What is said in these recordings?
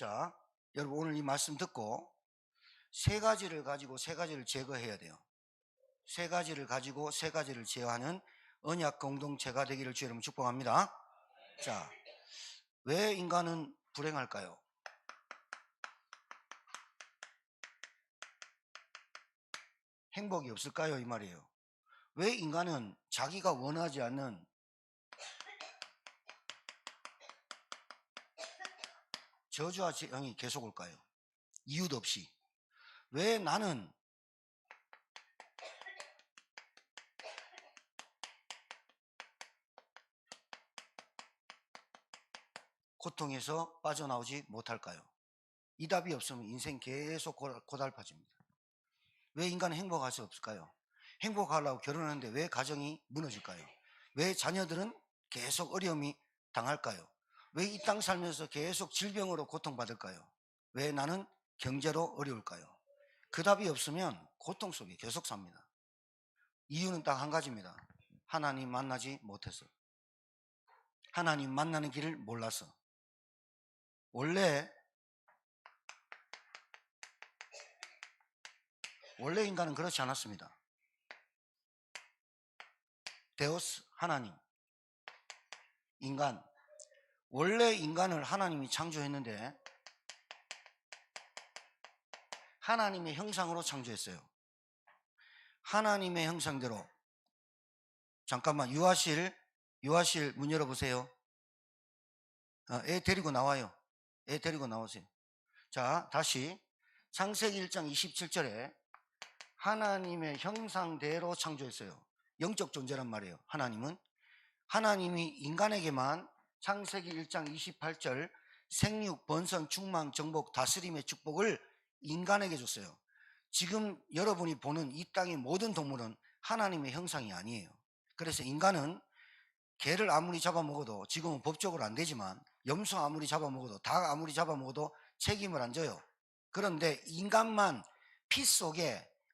자, 여러분 오늘 이 말씀 듣고 세 가지를 가지고 세 가지를 제거해야 돼요. 세 가지를 가지고 세 가지를 제어하는 언약 공동체가 되기를 주의 이름으로 축복합니다. 자, 왜 인간은 불행할까요? 행복이 없을까요? 이 말이에요. 왜 인간은 자기가 원하지 않는 저주와 재앙이 계속 올까요? 이유도 없이. 왜 나는 고통에서 빠져나오지 못할까요? 이 답이 없으면 인생 계속 고달파집니다. 왜 인간은 행복할 수 없을까요? 행복하려고 결혼하는데 왜 가정이 무너질까요? 왜 자녀들은 계속 어려움이 당할까요? 왜 이 땅 살면서 계속 질병으로 고통받을까요? 왜 나는 경제로 어려울까요? 그 답이 없으면 고통 속에 계속 삽니다. 이유는 딱 한 가지입니다. 하나님 만나지 못해서. 하나님 만나는 길을 몰라서. 원래 인간은 그렇지 않았습니다. 데오스 하나님, 인간. 원래 인간을 하나님이 창조했는데 하나님의 형상으로 창조했어요. 하나님의 형상대로. 잠깐만, 유아실 문 열어보세요. 애 데리고 나와요. 애 데리고 나오세요. 자, 다시 창세기 1장 27절에 하나님의 형상대로 창조했어요. 영적 존재란 말이에요. 하나님이 인간에게만 창세기 1장 28절 생육, 번성, 충만, 정복, 다스림의 축복을 인간에게 줬어요. 지금 여러분이 보는 이 땅의 모든 동물은 하나님의 형상이 아니에요. 그래서 인간은 개를 아무리 잡아먹어도, 지금은 법적으로 안 되지만 염소 아무리 잡아먹어도, 닭 아무리 잡아먹어도 책임을 안 져요. 그런데 인간만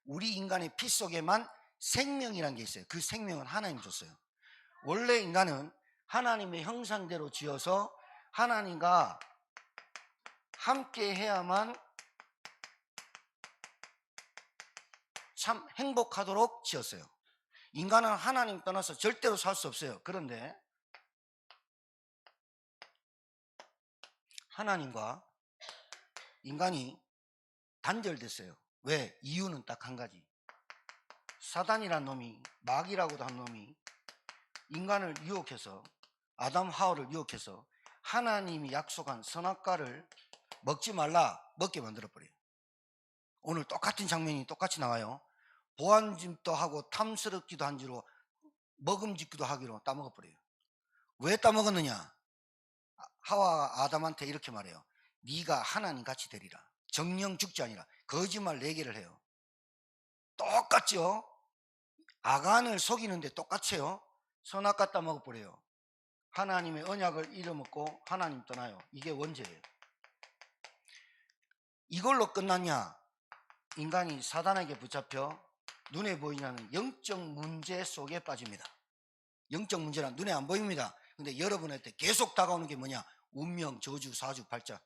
우리 인간의 피 속에만 생명이라는 게 있어요. 그 생명은 하나님이 줬어요. 원래 인간은 하나님의 형상대로 지어서 하나님과 함께 해야만 참 행복하도록 지었어요. 인간은 하나님 떠나서 절대로 살 수 없어요. 그런데 하나님과 인간이 단절됐어요. 왜? 이유는 딱 한 가지. 사단이란 놈이, 마귀라고도 한 놈이 인간을 유혹해서, 아담 하와를 유혹해서 하나님이 약속한 선악과를 먹지 말라, 먹게 만들어버려요. 오늘 똑같은 장면이 똑같이 나와요. 보안짐도 하고 탐스럽기도 한 줄로 먹음직기도 하기로 따먹어버려요. 왜 따먹었느냐? 하와가 아담한테 이렇게 말해요. 네가 하나님 같이 되리라. 정령 죽지 아니라. 거짓말 4개를 해요. 똑같죠? 아간을 속이는데 똑같아요. 선악과 따먹어버려요. 하나님의 언약을 잃어먹고 하나님 떠나요. 이게 원죄예요. 이걸로 끝났냐? 인간이 사단에게 붙잡혀 눈에 보이지 않는 영적 문제 속에 빠집니다. 영적 문제란 눈에 안 보입니다. 근데 여러분한테 계속 다가오는 게 뭐냐? 운명, 저주, 사주, 발자.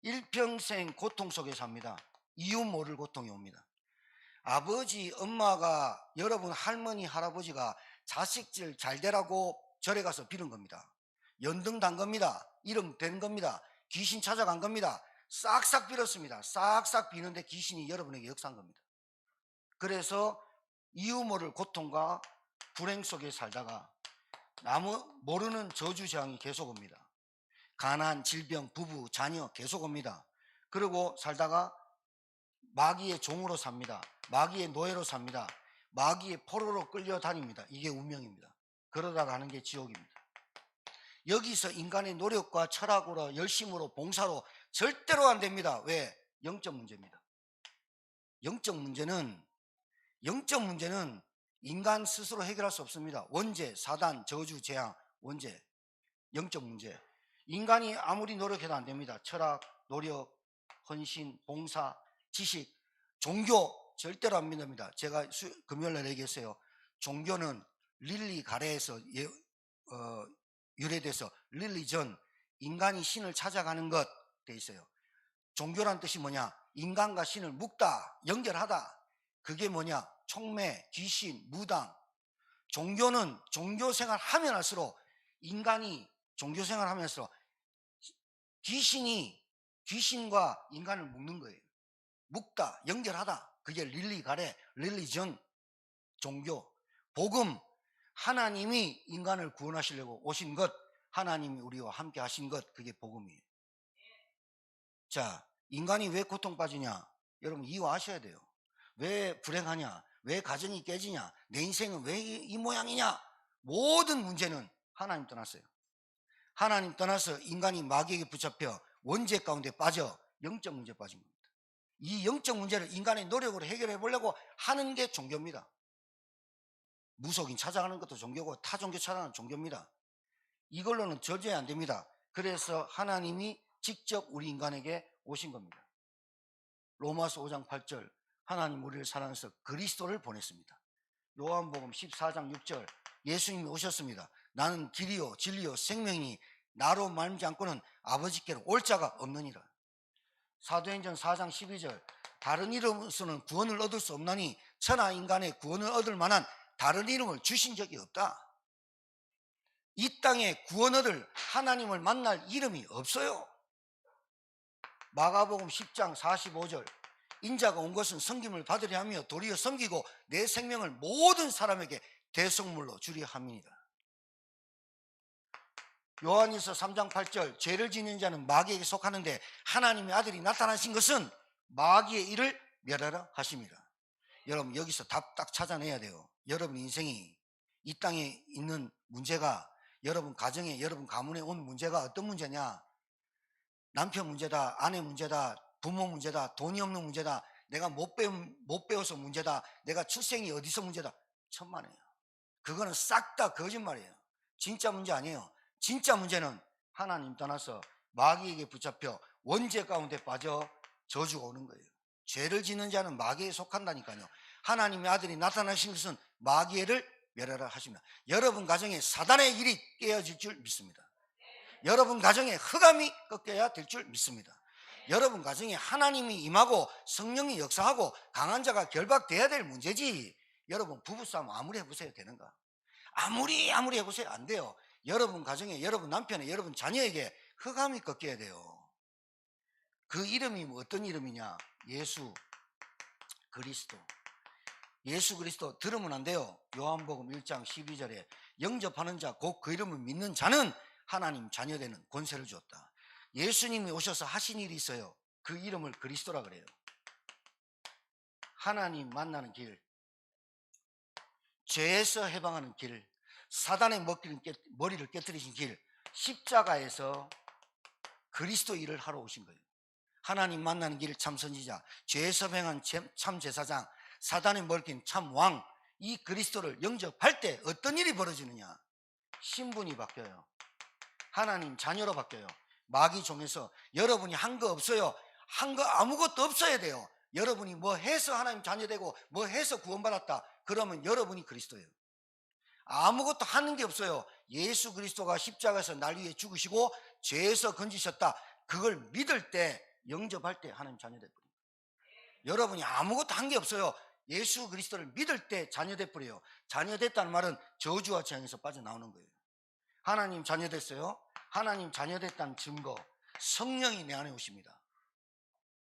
일평생 고통 속에 삽니다. 이유 모를 고통이 옵니다. 아버지, 엄마가, 여러분 할머니, 할아버지가 자식들 잘 되라고 절에 가서 빌은 겁니다. 연등 단 겁니다. 이름 된 겁니다. 귀신 찾아간 겁니다. 싹싹 빌었습니다. 싹싹 비는데 귀신이 여러분에게 역사한 겁니다. 그래서 이유 모를 고통과 불행 속에 살다가 모르는 저주 재앙이 계속 옵니다. 가난, 질병, 부부, 자녀 계속 옵니다. 그리고 살다가 마귀의 종으로 삽니다. 마귀의 노예로 삽니다. 마귀의 포로로 끌려다닙니다. 이게 운명입니다. 그러다가 하는 게 지옥입니다. 여기서 인간의 노력과 철학으로, 열심으로, 봉사로 절대로 안 됩니다. 왜? 영적 문제입니다. 영적 문제는 인간 스스로 해결할 수 없습니다. 원죄, 사단, 저주, 재앙, 원죄, 영적 문제. 인간이 아무리 노력해도 안 됩니다. 철학, 노력, 헌신, 봉사, 지식, 종교 절대로 안 믿습니다. 제가 금요일날 얘기했어요. 종교는 릴리 가래에서 유래돼서 릴리전, 인간이 신을 찾아가는 것, 돼 있어요. 종교란 뜻이 뭐냐? 인간과 신을 묶다, 연결하다. 그게 뭐냐? 촉매, 귀신, 무당. 종교는 종교생활 하면 할수록, 인간이 종교생활 하면 할수록 귀신과 인간을 묶는 거예요. 묶다, 연결하다. 그게 릴리가레, 릴리전, 종교. 복음, 하나님이 인간을 구원하시려고 오신 것, 하나님이 우리와 함께 하신 것, 그게 복음이에요. 자, 인간이 왜 고통 빠지냐? 여러분 이해하셔야 돼요. 왜 불행하냐? 왜 가정이 깨지냐? 내 인생은 왜 이 모양이냐? 모든 문제는 하나님 떠났어요. 하나님 떠나서 인간이 마귀에게 붙잡혀 원죄 가운데 빠져 영적 문제 빠진 겁니다. 이 영적 문제를 인간의 노력으로 해결해 보려고 하는 게 종교입니다. 무속인 찾아가는 것도 종교고 타종교 찾아가는 종교입니다. 이걸로는 절대 안 됩니다. 그래서 하나님이 직접 우리 인간에게 오신 겁니다. 로마서 5장 8절, 하나님 우리를 사랑해서 그리스도를 보냈습니다. 요한복음 14장 6절, 예수님이 오셨습니다. 나는 길이요 진리요 생명이니 나로 말미암지 않고는 아버지께로 올 자가 없느니라. 사도행전 4장 12절, 다른 이름으로서는 구원을 얻을 수 없나니 천하 인간의 구원을 얻을 만한 다른 이름을 주신 적이 없다. 이 땅에 구원 얻을 하나님을 만날 이름이 없어요. 마가복음 10장 45절, 인자가 온 것은 섬김을 받으려 하며 도리어 섬기고 내 생명을 모든 사람에게 대속물로 주려 함이니라. 요한일서 3장 8절, 죄를 짓는 자는 마귀에게 속하는데 하나님의 아들이 나타나신 것은 마귀의 일을 멸하라 하십니다. 여러분 여기서 답 딱 찾아내야 돼요. 여러분 인생이 이 땅에 있는 문제가, 여러분 가정에, 여러분 가문에 온 문제가 어떤 문제냐? 남편 문제다, 아내 문제다, 부모 문제다, 돈이 없는 문제다, 내가 못 배워서 문제다, 내가 출생이 어디서 문제다. 천만에요. 그거는 싹 다 거짓말이에요. 진짜 문제 아니에요. 진짜 문제는 하나님 떠나서 마귀에게 붙잡혀 원죄 가운데 빠져 저주가 오는 거예요. 죄를 짓는 자는 마귀에 속한다니까요. 하나님의 아들이 나타나신 것은 마귀를 멸하라 하십니다. 여러분 가정에 사단의 일이 깨어질 줄 믿습니다. 여러분 가정에 흑암이 꺾여야 될 줄 믿습니다. 여러분 가정에 하나님이 임하고 성령이 역사하고 강한 자가 결박돼야 될 문제지, 여러분 부부싸움 아무리 해보세요 되는가? 아무리 해보세요 안 돼요. 여러분 가정에, 여러분 남편에, 여러분 자녀에게 흑암이 꺾여야 돼요. 그 이름이 어떤 이름이냐? 예수 그리스도. 예수 그리스도 들으면 안 돼요. 요한복음 1장 12절에 영접하는 자 곧 그 이름을 믿는 자는 하나님 자녀되는 권세를 주었다. 예수님이 오셔서 하신 일이 있어요. 그 이름을 그리스도라 그래요. 하나님 만나는 길, 죄에서 해방하는 길, 사단의 머리를 깨뜨리신 길, 십자가에서 그리스도 일을 하러 오신 거예요. 하나님 만나는 길 참 선지자, 죄에서 해방한 참 제사장, 사단의 머리낀 참 왕, 이 그리스도를 영접할 때 어떤 일이 벌어지느냐? 신분이 바뀌어요. 하나님 자녀로 바뀌어요. 마귀 종에서 여러분이 한 거 없어요. 한 거 아무것도 없어야 돼요. 여러분이 뭐 해서 하나님 자녀 되고 뭐 해서 구원받았다 그러면 여러분이 그리스도예요. 아무것도 하는 게 없어요. 예수 그리스도가 십자가에서 날 위해 죽으시고 죄에서 건지셨다, 그걸 믿을 때, 영접할 때 하나님 자녀 되버려요. 여러분이 아무것도 한 게 없어요. 예수 그리스도를 믿을 때 자녀 되버려요. 자녀 됐다는 말은 저주와 재앙에서 빠져나오는 거예요. 하나님 자녀 됐어요. 하나님 자녀 됐다는 증거, 성령이 내 안에 오십니다.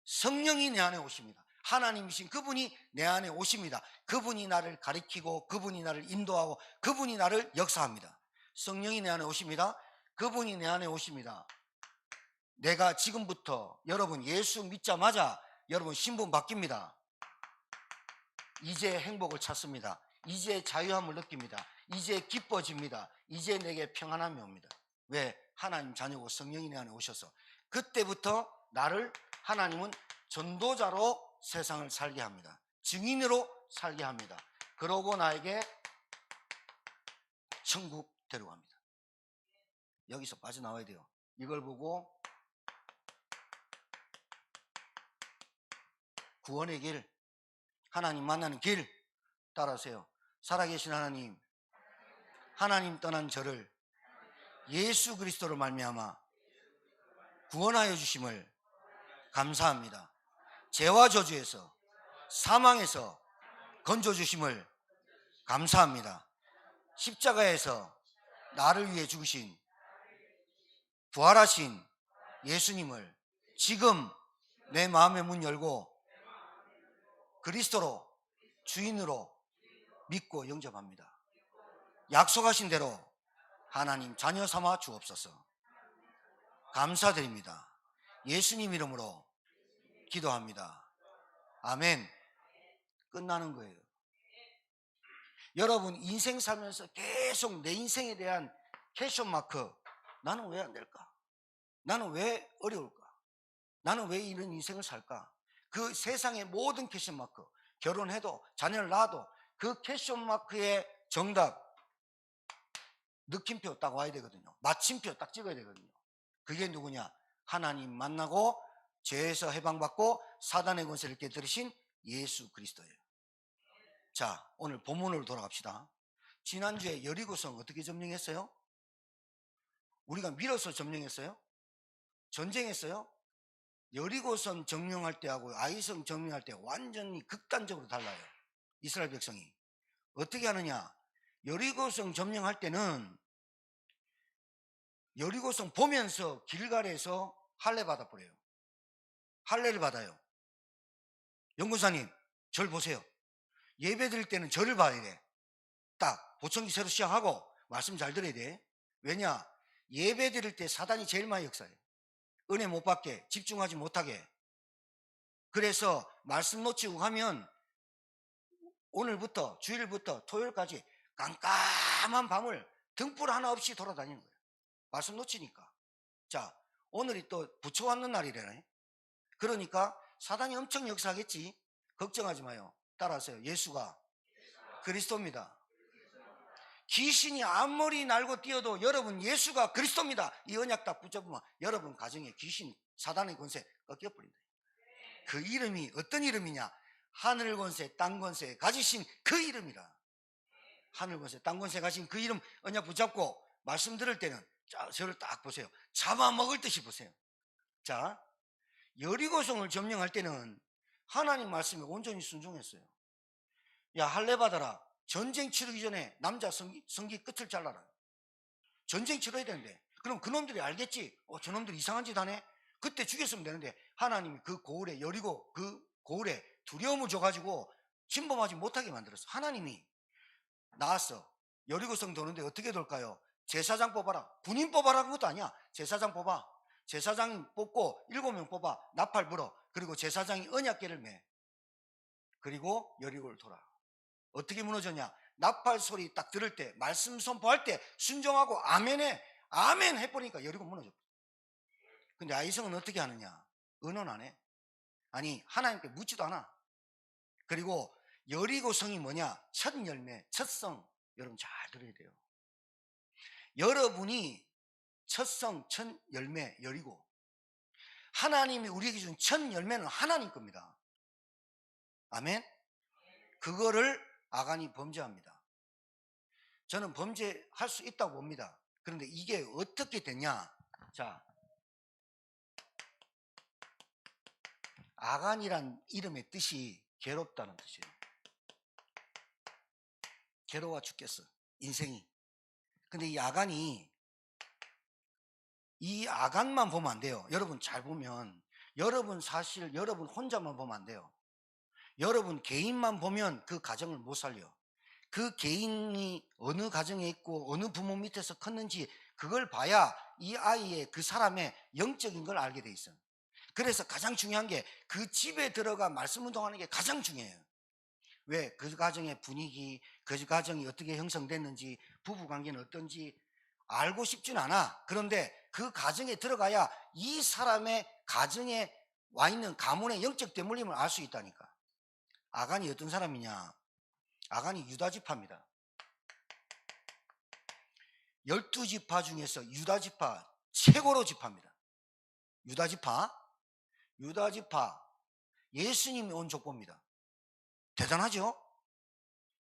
성령이 내 안에 오십니다. 하나님이신 그분이 내 안에 오십니다. 그분이 나를 가리키고 그분이 나를 인도하고 그분이 나를 역사합니다. 성령이 내 안에 오십니다. 그분이 내 안에 오십니다. 내가 지금부터, 여러분 예수 믿자마자 여러분 신분 바뀝니다. 이제 행복을 찾습니다. 이제 자유함을 느낍니다. 이제 기뻐집니다. 이제 내게 평안함이 옵니다. 왜? 하나님 자녀고 성령이 내 안에 오셔서. 그때부터 나를 하나님은 전도자로 세상을 살게 합니다. 증인으로 살게 합니다. 그러고 나에게 천국 데려갑니다. 여기서 빠져나와야 돼요. 이걸 보고 구원의 길, 하나님 만나는 길 따라하세요. 살아계신 하나님, 하나님 떠난 저를 예수 그리스도로 말미암아 구원하여 주심을 감사합니다. 죄와 저주에서 사망에서 건져주심을 감사합니다. 십자가에서 나를 위해 죽으신 부활하신 예수님을 지금 내 마음의 문 열고 그리스도로 주인으로 믿고 영접합니다. 약속하신 대로 하나님 자녀 삼아 주옵소서. 감사드립니다. 예수님 이름으로 기도합니다. 아멘. 끝나는 거예요. 여러분 인생 살면서 계속 내 인생에 대한 퀘스천 마크, 나는 왜 안 될까? 나는 왜 어려울까? 나는 왜 이런 인생을 살까? 그 세상의 모든 퀘스천 마크, 결혼해도 자녀를 낳아도 그 퀘스천 마크의 정답, 느낌표 딱 와야 되거든요. 마침표 딱 찍어야 되거든요. 그게 누구냐? 하나님 만나고 죄에서 해방받고 사단의 권세를 깨뜨리신 예수 그리스도예요. 자, 오늘 본문으로 돌아갑시다. 지난주에 여리고성 어떻게 점령했어요? 우리가 밀어서 점령했어요? 전쟁했어요? 여리고성 점령할 때하고 아이성 점령할 때 완전히 극단적으로 달라요. 이스라엘 백성이 어떻게 하느냐? 여리고성 점령할 때는 여리고성 보면서 길갈에서 할례 받아버려요. 할례를 받아요. 연구사님, 절 보세요. 예배 드릴 때는 절을 봐야 돼. 딱 보청기 새로 시작하고 말씀 잘 들어야 돼. 왜냐? 예배 드릴 때 사단이 제일 많이 역사해요. 은혜 못 받게, 집중하지 못하게. 그래서 말씀 놓치고 가면 오늘부터 주일부터 토요일까지 깜깜한 밤을 등불 하나 없이 돌아다니는 거예요. 말씀 놓치니까. 자, 오늘이 또 부처왔는 날이래요. 그러니까 사단이 엄청 역사하겠지. 걱정하지 마요. 따라하세요. 예수가 그리스도입니다. 귀신이 아무리 날고 뛰어도 여러분 예수가 그리스도입니다. 이 언약 딱 붙잡으면 여러분 가정에 귀신, 사단의 권세 꺾여버린다. 그 이름이 어떤 이름이냐? 하늘 권세, 땅 권세 가지신 그 이름이라. 하늘 권세, 땅 권세 가진 그 이름 언약 붙잡고 말씀 들을 때는 저를 딱 보세요. 잡아먹을 듯이 보세요. 자, 여리고성을 점령할 때는 하나님 말씀에 온전히 순종했어요. 야, 할례 받아라. 전쟁 치르기 전에 남자 성기 끝을 잘라라. 전쟁 치러야 되는데 그럼 그놈들이 알겠지. 저놈들 이상한 짓 하네. 그때 죽였으면 되는데 하나님이 그 고을에, 여리고 그 고을에 두려움을 줘가지고 침범하지 못하게 만들었어. 하나님이 나왔어. 여리고성 도는데 어떻게 돌까요? 제사장 뽑아라. 군인 뽑아라 그런 것도 아니야. 제사장 뽑아. 제사장 뽑고 7명 뽑아. 나팔 불어. 그리고 제사장이 언약궤를 매. 그리고 여리고를 돌아. 어떻게 무너졌냐? 나팔 소리 딱 들을 때, 말씀 선포할 때 순종하고 아멘해. 아멘 해버리니까 여리고 무너졌어. 근데 아이성은 어떻게 하느냐? 의논 안 해. 아니, 하나님께 묻지도 않아. 그리고 여리고 성이 뭐냐? 첫 열매, 첫 성. 여러분 잘 들어야 돼요. 여러분이 첫 성, 첫 열매, 여리고. 하나님이 우리에게 준 첫 열매는 하나님 겁니다. 아멘? 그거를 아간이 범죄합니다. 저는 범죄할 수 있다고 봅니다. 그런데 이게 어떻게 되냐? 자, 아간이란 이름의 뜻이 괴롭다는 뜻이에요. 괴로워 죽겠어, 인생이. 근데 이 아간만 보면 안 돼요. 여러분 잘 보면, 여러분 사실 여러분 혼자만 보면 안 돼요. 여러분 개인만 보면 그 가정을 못 살려. 그 개인이 어느 가정에 있고 어느 부모 밑에서 컸는지 그걸 봐야 이 아이의, 그 사람의 영적인 걸 알게 돼 있어요. 그래서 가장 중요한 게 그 집에 들어가 말씀 운동하는 게 가장 중요해요. 왜? 그 가정의 분위기, 그 가정이 어떻게 형성됐는지, 부부관계는 어떤지 알고 싶진 않아. 그런데 그 가정에 들어가야 이 사람의 가정에 와 있는 가문의 영적 대물림을 알 수 있다니까. 아간이 어떤 사람이냐? 아간이 유다지파입니다. 12지파 중에서 유다지파 최고로 지파입니다. 유다지파 예수님이 온 족보입니다. 대단하죠?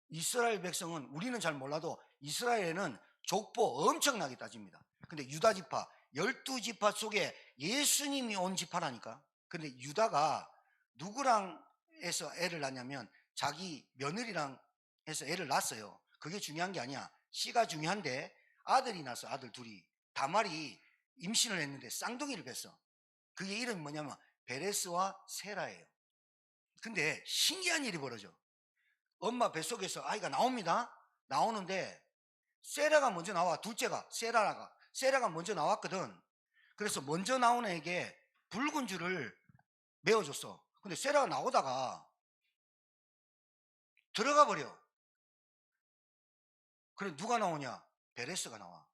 이스라엘 백성은, 우리는 잘 몰라도 이스라엘에는 족보 엄청나게 따집니다. 근데 유다지파 12지파 속에 예수님이 온 지파라니까. 근데 유다가 누구랑 해서 애를 낳냐면 자기 며느리랑 해서 애를 낳았어요. 그게 중요한 게 아니야. 씨가 중요한데 아들이 낳았어. 아들 둘이. 다말이 임신을 했는데 쌍둥이를 뱄어. 그게 이름이 뭐냐면 베레스와 세라예요. 근데 신기한 일이 벌어져. 엄마 뱃속에서 아이가 나옵니다. 나오는데 세라가 먼저 나와. 둘째가 세라가 먼저 나왔거든. 그래서 먼저 나온 애에게 붉은 줄을 메어줬어. 근데 세라가 나오다가 들어가 버려. 그래 누가 나오냐? 베레스가 나와.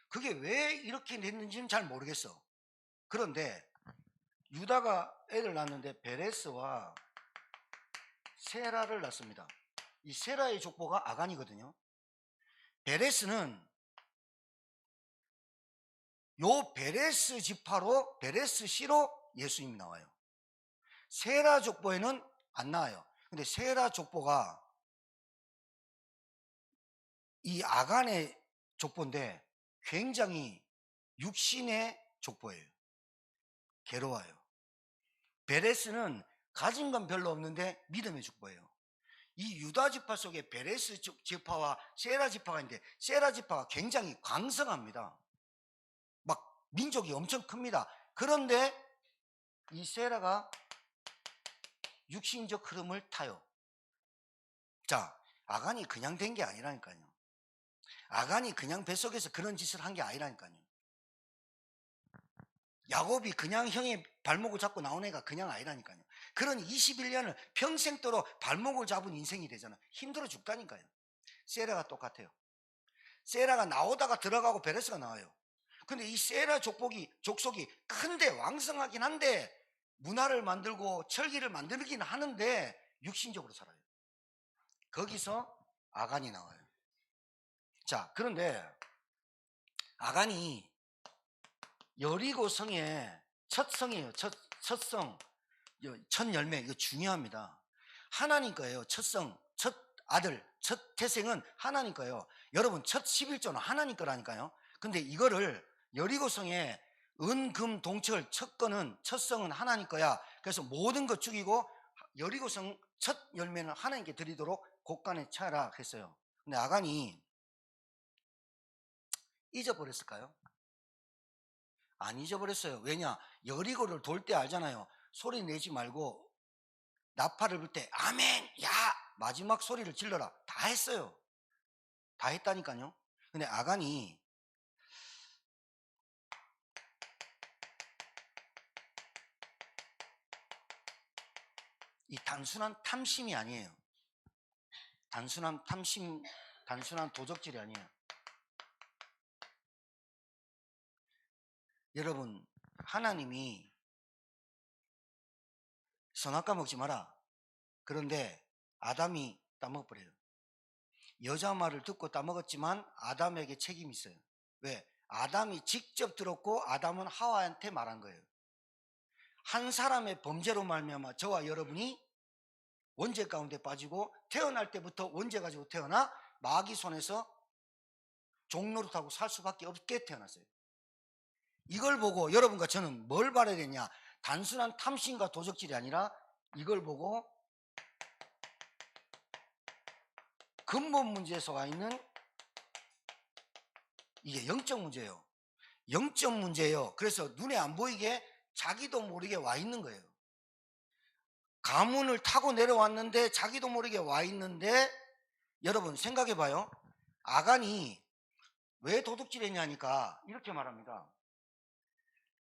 그게 왜 이렇게 됐는지는 잘 모르겠어. 그런데 유다가 애를 낳았는데 베레스와 세라를 낳습니다. 이 세라의 족보가 아간이거든요. 베레스는 요 베레스 지파로 베레스 씨로 예수님이 나와요. 세라 족보에는 안 나와요. 근데 세라 족보가 이 아간의 족보인데 굉장히 육신의 족보예요. 괴로워요. 베레스는 가진 건 별로 없는데 믿음의 족보예요. 이 유다 지파 속에 베레스 지파와 세라 지파가 있는데 세라 지파가 굉장히 강성합니다. 막 민족이 엄청 큽니다. 그런데 이 세라가 육신적 흐름을 타요. 자, 아간이 그냥 된 게 아니라니까요. 아간이 그냥 뱃속에서 그런 짓을 한 게 아니라니까요. 야곱이 그냥 형의 발목을 잡고 나온 애가 그냥 아니라니까요. 그런 21년을 평생도록 발목을 잡은 인생이 되잖아. 힘들어 죽다니까요. 세라가 똑같아요. 세라가 나오다가 들어가고 베레스가 나와요. 근데 이 세라 족속이 큰데 왕성하긴 한데 문화를 만들고 철기를 만들긴 하는데 육신적으로 살아요. 거기서 아간이 나와요. 자, 그런데 아간이 여리고 성의 첫 성이에요. 첫 성, 첫 열매. 이거 중요합니다. 하나님 거예요. 첫 성, 첫 아들, 첫 태생은 하나님 거예요. 여러분, 첫 11조는 하나님 거라니까요. 근데 이거를 여리고 성의 은, 금, 동철 첫 거는 첫 성은 하나님 거야. 그래서 모든 것 죽이고 여리고 성 첫 열매는 하나님께 드리도록 곳간에 차라 했어요. 근데 아간이 잊어버렸을까요? 안 잊어버렸어요. 왜냐? 여리고를 돌 때 알잖아요. 소리 내지 말고 나팔을 불 때 아멘, 야, 마지막 소리를 질러라. 다 했어요. 다 했다니까요. 근데 아간이 이 단순한 탐심이 아니에요. 단순한 탐심, 단순한 도적질이 아니에요. 여러분, 하나님이 선악과 먹지 마라. 그런데 아담이 따먹어버려요. 여자 말을 듣고 따먹었지만 아담에게 책임이 있어요. 왜? 아담이 직접 들었고 아담은 하와한테 말한 거예요. 한 사람의 범죄로 말미암아 저와 여러분이 원죄 가운데 빠지고 태어날 때부터 원죄 가지고 태어나 마귀 손에서 종노릇하고 살 수밖에 없게 태어났어요. 이걸 보고 여러분과 저는 뭘 바라야 되냐? 단순한 탐심과 도적질이 아니라 이걸 보고 근본 문제에 서 있는 이게 영적 문제예요. 영적 문제예요. 그래서 눈에 안 보이게 자기도 모르게 와 있는 거예요. 가문을 타고 내려왔는데 자기도 모르게 와 있는데 여러분 생각해 봐요. 아간이 왜 도둑질했냐니까 이렇게 말합니다.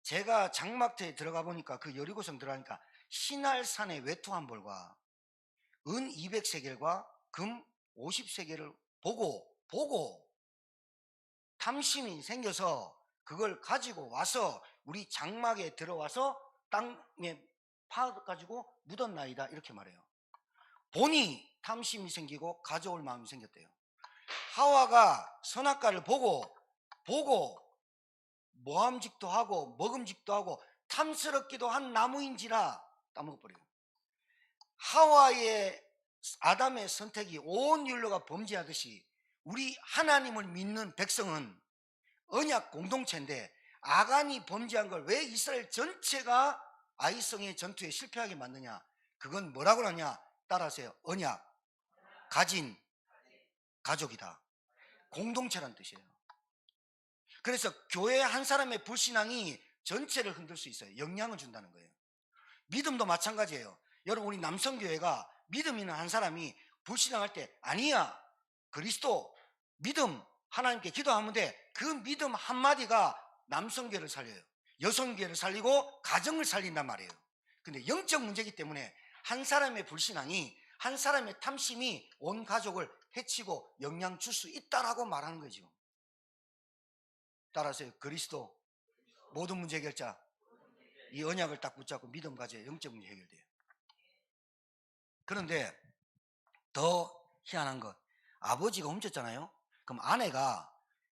제가 장막터에 들어가 보니까 그 여리고성 들어가니까 신할산의 외투 한 벌과 은 200세겔과 금 50세겔을 보고 탐심이 생겨서 그걸 가지고 와서 우리 장막에 들어와서 땅에 파가지고 묻었나이다 이렇게 말해요. 보니 탐심이 생기고 가져올 마음이 생겼대요. 하와가 선악과를 보고 모함직도 하고 먹음직도 하고 탐스럽기도 한 나무인지라 따먹어버려요. 하와의 아담의 선택이 온 인류가 범죄하듯이 우리 하나님을 믿는 백성은 언약 공동체인데 아간이 범죄한 걸 왜 이스라엘 전체가 아이성의 전투에 실패하게 만드냐? 그건 뭐라고 하냐? 따라하세요. 언약, 가진 가족이다. 공동체란 뜻이에요. 그래서 교회 한 사람의 불신앙이 전체를 흔들 수 있어요. 영향을 준다는 거예요. 믿음도 마찬가지예요. 여러분, 우리 남성교회가 믿음 있는 한 사람이 불신앙할 때 아니야, 그리스도 믿음 하나님께 기도하면 돼. 그 믿음 한마디가 남성교회를 살려요. 여성교회를 살리고 가정을 살린단 말이에요. 근데 영적 문제이기 때문에 한 사람의 불신앙이, 한 사람의 탐심이 온 가족을 해치고 영향 줄 수 있다라고 말하는 거죠. 따라서 그리스도 모든 문제 해결자, 이 언약을 딱 붙잡고 믿음 가져야 영적 문제 해결돼요. 그런데 더 희한한 것, 아버지가 훔쳤잖아요. 그럼 아내가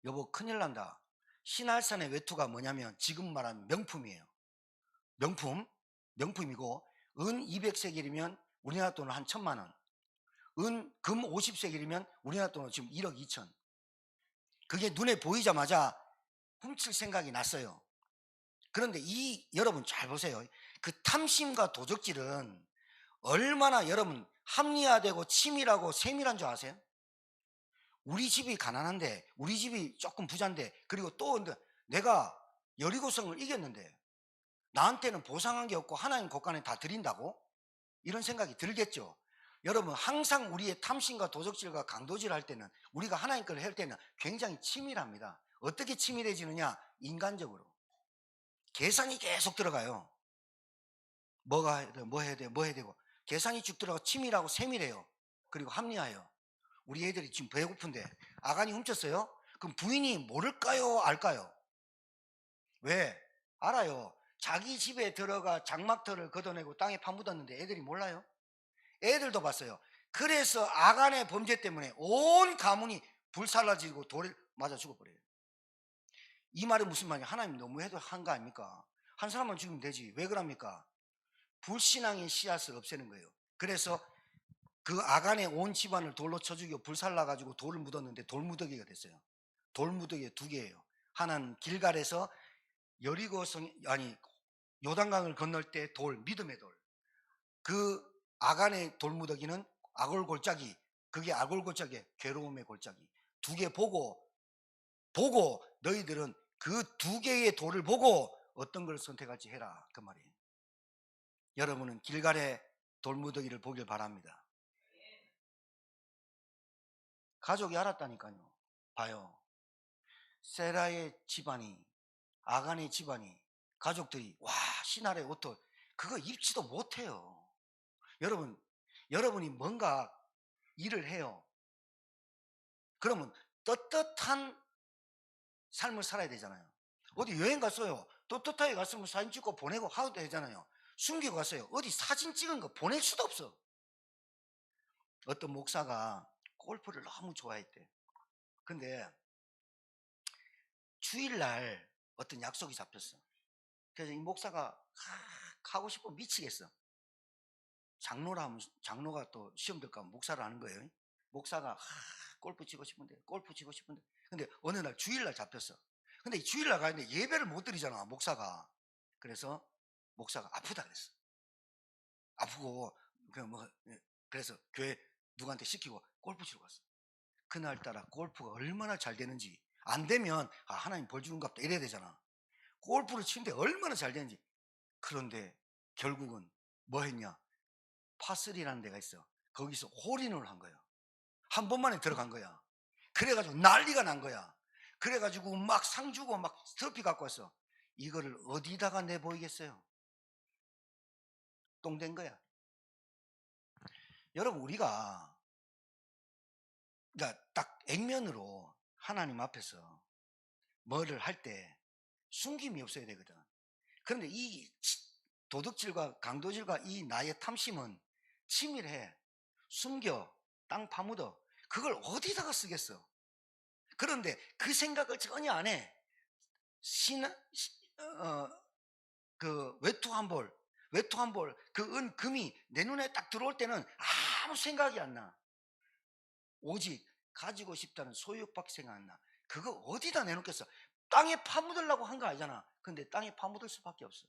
여보 큰일 난다. 신할산의 외투가 뭐냐면 지금 말하는 명품이에요. 명품이고 은 200세겔이면 우리나라 돈으로 한 1,000만 원, 금 50세겔이면 우리나라 돈으로 지금 1억 2천. 그게 눈에 보이자마자 훔칠 생각이 났어요. 그런데 여러분 잘 보세요. 그 탐심과 도적질은 얼마나 여러분 합리화되고 치밀하고 세밀한 줄 아세요? 우리 집이 가난한데, 우리 집이 조금 부자인데, 그리고 또 내가 여리고성을 이겼는데 나한테는 보상한 게 없고 하나님 곳간에 다 드린다고? 이런 생각이 들겠죠. 여러분, 항상 우리의 탐심과 도적질과 강도질 할 때는, 우리가 하나님 걸 할 때는 굉장히 치밀합니다. 어떻게 치밀해지느냐? 인간적으로 계산이 계속 들어가요. 뭐가 해야 돼요, 뭐 해야 돼요, 뭐 해야 되고, 계산이 쭉 들어가고 치밀하고 세밀해요. 그리고 합리화해요. 우리 애들이 지금 배고픈데 아간이 훔쳤어요? 그럼 부인이 모를까요, 알까요? 왜? 알아요. 자기 집에 들어가 장막터를 걷어내고 땅에 파묻었는데 애들이 몰라요? 애들도 봤어요. 그래서 아간의 범죄 때문에 온 가문이 불살라지고 돌에 맞아 죽어버려요. 이 말은 무슨 말이냐? 하나님 너무해도 한 거 아닙니까? 한 사람만 죽이면 되지 왜 그럽니까? 불신앙의 씨앗을 없애는 거예요. 그래서 그 아간의 온 집안을 돌로 쳐 죽이고 불살라가지고 돌을 묻었는데 돌무더기가 됐어요. 돌무더기가 두 개예요. 하나는 길갈에서 여리고성, 아니 요단강을 건널 때 돌, 믿음의 돌. 그 아간의 돌무더기는 아골골짜기, 그게 아골골짜기의 괴로움의 골짜기. 두 개 보고 너희들은 그 두 개의 돌을 보고 어떤 걸 선택할지 해라, 그 말이에요. 여러분은 길갈의 돌무더기를 보길 바랍니다. 가족이 알았다니까요. 봐요. 세라의 집안이, 아간의 집안이, 가족들이 와 신할의 옷도 그거 입지도 못해요. 여러분이 뭔가 일을 해요. 그러면 떳떳한 삶을 살아야 되잖아요. 어디 여행 갔어요. 떳떳하게 갔으면 사진 찍고 보내고 하도 되잖아요. 숨기고 갔어요. 어디 사진 찍은 거 보낼 수도 없어. 어떤 목사가 골프를 너무 좋아했대. 근데 주일날 어떤 약속이 잡혔어. 그래서 이 목사가 가고 싶어 미치겠어. 장로가 또 시험 들까 목사를 하는 거예요. 목사가 골프 치고 싶은데. 근데 어느 날 주일날 잡혔어. 근데 주일날 가는데 예배를 못 드리잖아, 목사가. 그래서 목사가 아프다 그랬어. 아프고 그래서 교회 누구한테 시키고 골프 치러 갔어. 그날따라 골프가 얼마나 잘 되는지, 안 되면 하나님 벌 주는 갑다 이래야 되잖아. 골프를 치는데 얼마나 잘 되는지. 그런데 결국은 뭐 했냐? 파3라는 데가 있어. 거기서 홀인을 한 거야. 한 번만에 들어간 거야. 그래가지고 난리가 난 거야. 그래가지고 막 상 주고 막 트로피 갖고 왔어. 이거를 어디다가 내보이겠어요? 똥된 거야. 여러분, 우리가 그러니까 딱 액면으로 하나님 앞에서 뭐를 할 때 숨김이 없어야 되거든. 그런데 이 도둑질과 강도질과 이 나의 탐심은 치밀해. 숨겨. 땅 파묻어. 그걸 어디다가 쓰겠어? 그런데 그 생각을 전혀 안 해. 그 외투 한 벌, 그 금이 내 눈에 딱 들어올 때는 아무 생각이 안 나. 오직 가지고 싶다는 소유욕밖에 생각 안 나. 그거 어디다 내놓겠어? 땅에 파묻으려고 한 거 아니잖아. 근데 땅에 파묻을 수밖에 없어.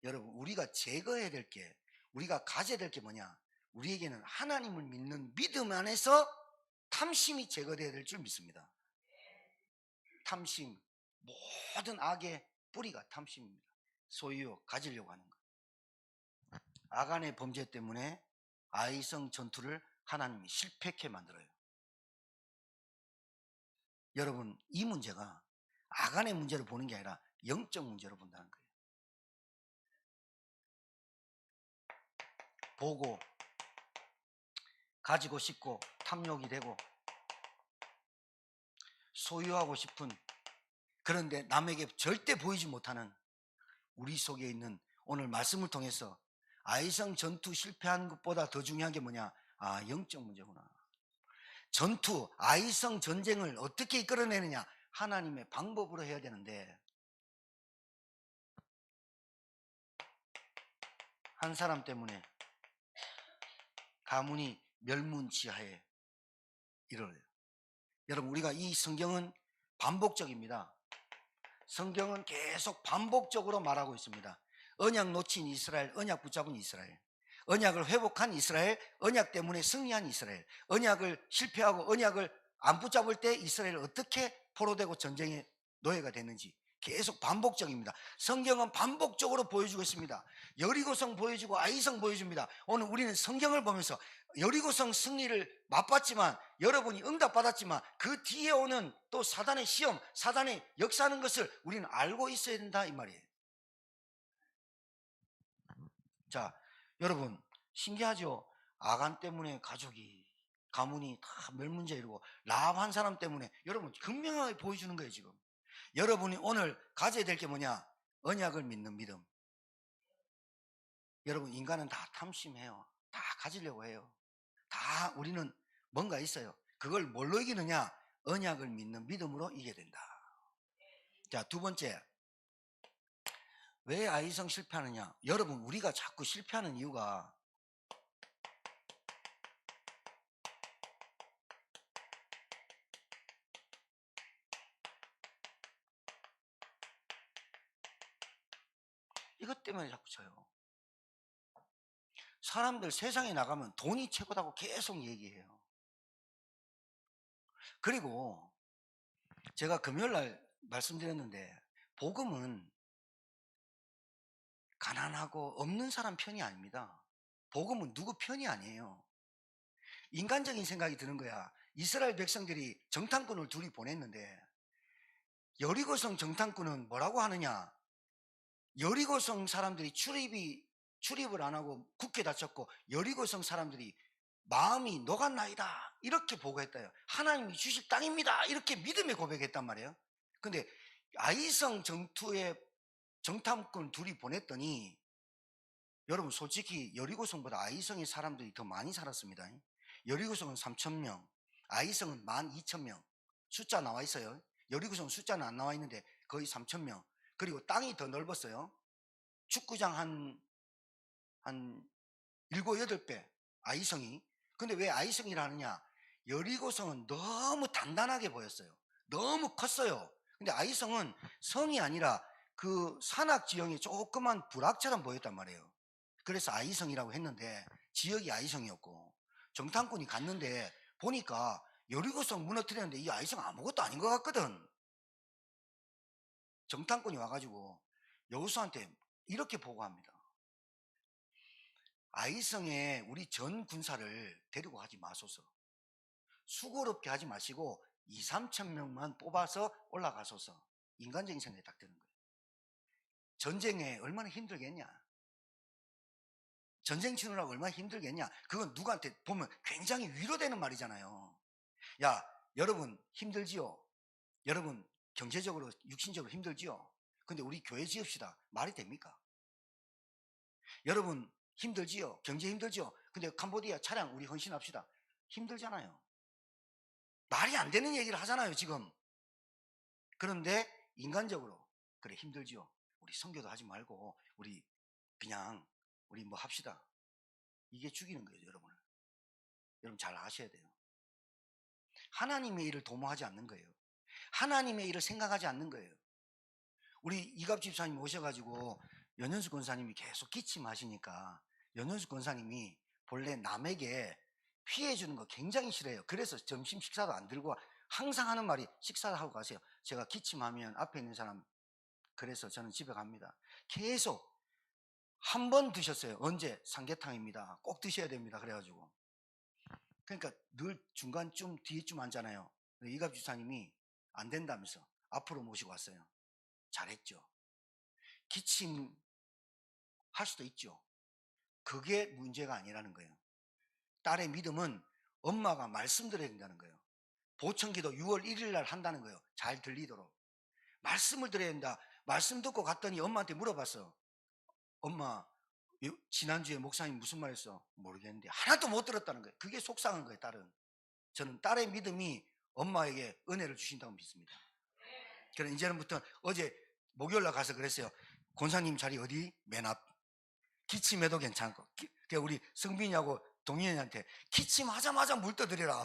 여러분, 우리가 제거해야 될 게, 우리가 가져야 될 게 뭐냐? 우리에게는 하나님을 믿는 믿음 안에서 탐심이 제거돼야 될 줄 믿습니다. 탐심, 모든 악의 뿌리가 탐심입니다. 소유 가지려고 하는 것. 아간의 범죄 때문에 아이성 전투를 하나님이 실패케 만들어요. 여러분, 이 문제가 아간의 문제를 보는 게 아니라 영적 문제로 본다는 거예요. 보고 가지고 싶고 탐욕이 되고 소유하고 싶은, 그런데 남에게 절대 보이지 못하는 우리 속에 있는, 오늘 말씀을 통해서 아이성 전투 실패한 것보다 더 중요한 게 뭐냐? 영적 문제구나. 전투, 아이성 전쟁을 어떻게 이끌어내느냐? 하나님의 방법으로 해야 되는데, 한 사람 때문에 가문이 멸문지하에 이르러요. 여러분, 우리가 이 성경은 반복적입니다. 성경은 계속 반복적으로 말하고 있습니다. 언약 놓친 이스라엘, 언약 붙잡은 이스라엘, 언약을 회복한 이스라엘, 언약 때문에 승리한 이스라엘, 언약을 실패하고 언약을 안 붙잡을 때 이스라엘 어떻게 포로되고 전쟁의 노예가 됐는지 계속 반복적입니다. 성경은 반복적으로 보여주고 있습니다. 여리고성 보여주고 아이성 보여줍니다. 오늘 우리는 성경을 보면서 여리고성 승리를 맛봤지만, 여러분이 응답받았지만 그 뒤에 오는 또 사단의 시험, 사단의 역사하는 것을 우리는 알고 있어야 된다, 이 말이에요. 자, 여러분, 신기하죠? 아간 때문에 가족이, 가문이 다 멸문제 이루고 라합 한 사람 때문에, 여러분 극명하게 보여주는 거예요. 지금 여러분이 오늘 가져야 될 게 뭐냐? 언약을 믿는 믿음. 여러분, 인간은 다 탐심해요. 다 가지려고 해요. 다 우리는 뭔가 있어요. 그걸 뭘로 이기느냐? 언약을 믿는 믿음으로 이겨야 된다. 자, 두 번째, 왜 아이성 실패하느냐? 여러분, 우리가 자꾸 실패하는 이유가, 이것 때문에 자꾸 져요. 사람들 세상에 나가면 돈이 최고다고 계속 얘기해요. 그리고 제가 금요일날 말씀드렸는데, 복음은 가난하고 없는 사람 편이 아닙니다. 복음은 누구 편이 아니에요. 인간적인 생각이 드는 거야. 이스라엘 백성들이 정탐꾼을 둘이 보냈는데, 여리고성 정탐꾼은 뭐라고 하느냐? 여리고성 사람들이 출입을 안 하고 굳게 닫혔고, 여리고성 사람들이 마음이 녹았나이다 이렇게 보고했다요. 하나님이 주실 땅입니다 이렇게 믿음의 고백했단 말이에요. 근데 아이성 정투에 정탐꾼 둘이 보냈더니, 여러분 솔직히 여리고성보다 아이성의 사람들이 더 많이 살았습니다. 여리고성은 3,000명, 아이성은 12,000명. 숫자 나와 있어요. 여리고성 숫자는 안 나와 있는데 거의 3,000명. 그리고 땅이 더 넓었어요. 축구장 한 7, 8배 아이성이. 근데 왜 아이성이라 하느냐? 여리고성은 너무 단단하게 보였어요. 너무 컸어요. 근데 아이성은 성이 아니라 그 산악 지형이 조그만 부락처럼 보였단 말이에요. 그래서 아이성이라고 했는데, 지역이 아이성이었고, 정탐꾼이 갔는데 보니까 여리고성 무너뜨렸는데 이 아이성 아무것도 아닌 것 같거든. 정탐꾼이 와가지고 여호수아한테 이렇게 보고합니다. 아이성에 우리 전 군사를 데리고 가지 마소서. 수고롭게 하지 마시고 2, 3천 명만 뽑아서 올라가소서. 인간적인 생각이 딱 드는 거예요. 전쟁에 얼마나 힘들겠냐? 전쟁 치느라고 얼마나 힘들겠냐? 그건 누구한테 보면 굉장히 위로되는 말이잖아요. 야, 여러분 힘들지요? 여러분 경제적으로, 육신적으로 힘들지요? 근데 우리 교회 지읍시다. 말이 됩니까? 여러분 힘들지요? 경제 힘들지요? 근데 캄보디아 차량 우리 헌신합시다. 힘들잖아요. 말이 안 되는 얘기를 하잖아요 지금. 그런데 인간적으로, 그래 힘들지요? 우리 선교도 하지 말고 우리 그냥 우리 뭐 합시다. 이게 죽이는 거예요 여러분을. 여러분 잘 아셔야 돼요. 하나님의 일을 도모하지 않는 거예요. 하나님의 일을 생각하지 않는 거예요. 우리 이갑 집사님 오셔가지고 연현수 권사님이 계속 기침하시니까 연현수 권사님이 본래 남에게 피해 주는 거 굉장히 싫어해요. 그래서 점심 식사도 안 들고 항상 하는 말이 식사를 하고 가세요. 제가 기침하면 앞에 있는 사람, 그래서 저는 집에 갑니다. 계속 한 번 드셨어요. 언제? 삼계탕입니다. 꼭 드셔야 됩니다. 그래가지고 그러니까 늘 중간쯤 뒤에쯤 앉잖아요. 이갑 집사님이 안 된다면서 앞으로 모시고 왔어요. 잘했죠. 기침할 수도 있죠. 그게 문제가 아니라는 거예요. 딸의 믿음은 엄마가 말씀드려야 된다는 거예요. 보청기도 6월 1일 날 한다는 거예요. 잘 들리도록 말씀을 드려야 된다. 말씀 듣고 갔더니 엄마한테 물어봤어. 엄마, 지난주에 목사님 무슨 말 했어? 모르겠는데 하나도 못 들었다는 거예요. 그게 속상한 거예요. 딸은. 저는 딸의 믿음이 엄마에게 은혜를 주신다고 믿습니다. 그래서 이제부터 어제 목요일 날 가서 그랬어요. 권사님 자리 어디? 맨 앞. 기침해도 괜찮고. 우리 성빈이하고 동현이한테 기침하자마자 물 떠드리라.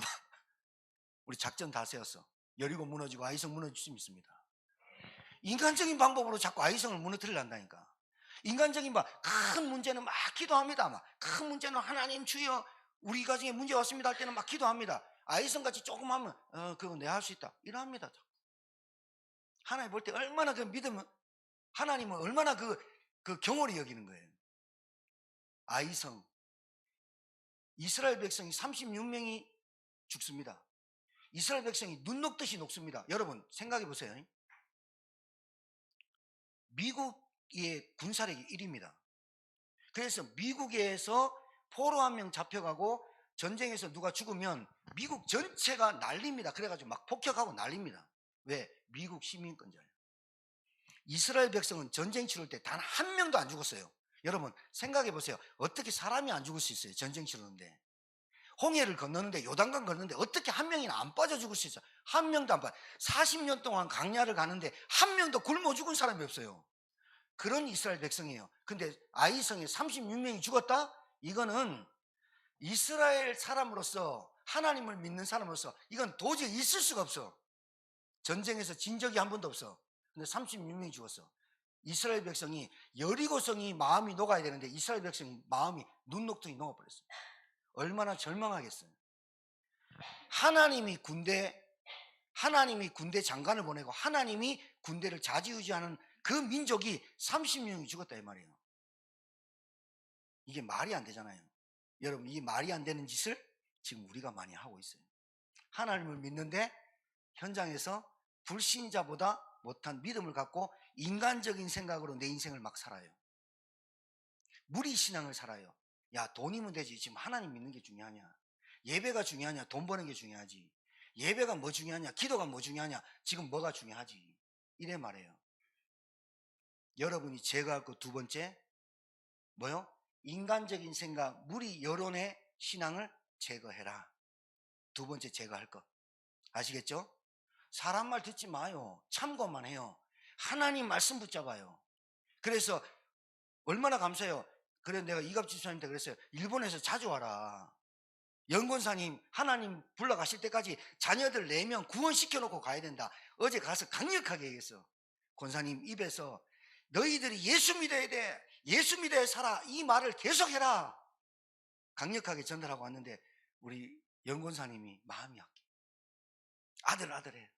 우리 작전 다 세웠어. 여리고 무너지고 아이성 무너질 수 있습니다. 인간적인 방법으로 자꾸 아이성을 무너뜨리려 한다니까. 인간적인 큰 문제는 막 기도합니다. 큰 문제는 하나님 주여 우리 가정에 문제 왔습니다 할 때는 막 기도합니다. 아이성같이 조금 하면 그거 내가 할 수 있다 이러합니다. 하나님 볼 때 얼마나 그 믿음은, 하나님은 얼마나 그 경홀히 여기는 거예요. 아이성, 이스라엘 백성이 36명이 죽습니다. 이스라엘 백성이 눈 녹듯이 녹습니다. 여러분 생각해 보세요. 미국의 군사력이 1위입니다. 그래서 미국에서 포로 한 명 잡혀가고 전쟁에서 누가 죽으면 미국 전체가 난립니다. 그래가지고 막 폭격하고 난립니다. 왜? 미국 시민권자예요. 이스라엘 백성은 전쟁 치를 때 단 한 명도 안 죽었어요. 여러분 생각해 보세요. 어떻게 사람이 안 죽을 수 있어요? 전쟁 치르는데. 홍해를 건너는데, 요단강 건너는데 어떻게 한 명이나 안 빠져 죽을 수 있어요? 한 명도 안 빠져. 40년 동안 강야를 가는데 한 명도 굶어 죽은 사람이 없어요. 그런 이스라엘 백성이에요. 근데 아이성에 36명이 죽었다? 이거는 이스라엘 사람으로서, 하나님을 믿는 사람으로서 이건 도저히 있을 수가 없어. 전쟁에서 진 적이 한 번도 없어. 근데 36명이 죽었어. 이스라엘 백성이, 여리고성이 마음이 녹아야 되는데 이스라엘 백성이 마음이 눈 녹듯이 녹아버렸어요. 얼마나 절망하겠어요. 하나님이 군대 장관을 보내고 하나님이 군대를 좌지우지하는 그 민족이 30명이 죽었다 이 말이에요. 이게 말이 안 되잖아요. 여러분 이 말이 안 되는 짓을 지금 우리가 많이 하고 있어요. 하나님을 믿는데 현장에서 불신자보다 못한 믿음을 갖고 인간적인 생각으로 내 인생을 막 살아요. 무리신앙을 살아요. 야, 돈이면 되지. 지금 하나님 믿는 게 중요하냐? 예배가 중요하냐? 돈 버는 게 중요하지. 예배가 뭐 중요하냐? 기도가 뭐 중요하냐? 지금 뭐가 중요하지? 이래 말해요. 여러분이 제거할 거 두 번째 뭐요? 인간적인 생각, 무리 여론의 신앙을 제거해라. 두 번째 제거할 것. 아시겠죠? 사람 말 듣지 마요. 참고만 해요. 하나님 말씀 붙잡아요. 그래서 얼마나 감사해요. 그래 내가 이갑 집사님한테 그랬어요. 일본에서 자주 와라. 연권사님 하나님 불러가실 때까지 자녀들 4명 구원시켜놓고 가야 된다. 어제 가서 강력하게 얘기했어. 권사님 입에서 너희들이 예수 믿어야 돼. 예수 믿어야 살아. 이 말을 계속해라. 강력하게 전달하고 왔는데 우리 연권사님이 마음이 약해. 아들해.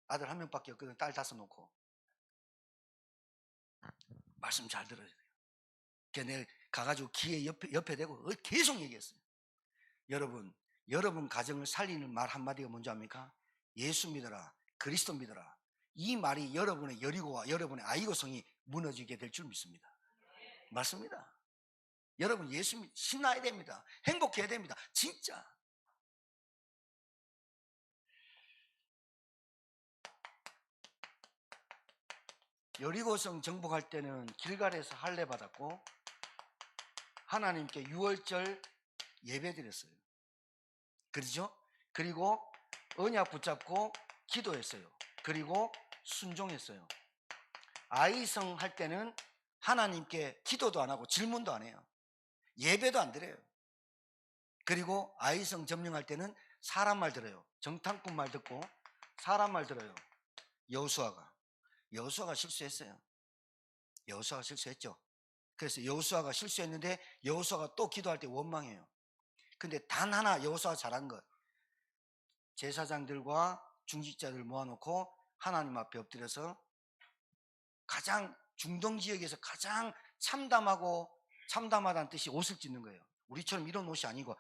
아들 한 명밖에 없거든. 딸 5 놓고. 말씀 잘 들어야 돼요. 그래서 내가 가가지고 귀에 옆에 대고 계속 얘기했어요. 여러분 가정을 살리는 말 한마디가 뭔지 압니까? 예수 믿어라. 그리스도 믿어라. 이 말이 여러분의 여리고와 여러분의 아이고성이 무너지게 될 줄 믿습니다. 맞습니다. 여러분 예수 신나야 됩니다. 행복해야 됩니다. 진짜. 여리고성 정복할 때는 길갈에서 할례 받았고 하나님께 6월절 예배 드렸어요. 그렇죠? 그리고 언약 붙잡고 기도했어요. 그리고 순종했어요. 아이성 할 때는 하나님께 기도도 안 하고 질문도 안 해요. 예배도 안 드려요. 그리고 아이성 점령할 때는 사람 말 들어요. 정탐꾼 말 듣고 사람 말 들어요. 여호수아가 실수했어요. 여호수아가 실수했죠. 그래서 여호수아가 실수했는데 여호수아가 또 기도할 때 원망해요. 근데 단 하나 여호수아가 잘한 것, 제사장들과 중직자들 모아놓고 하나님 앞에 엎드려서 가장 중동 지역에서 가장 참담하다는 뜻이 옷을 찢는 거예요. 우리처럼 이런 옷이 아니고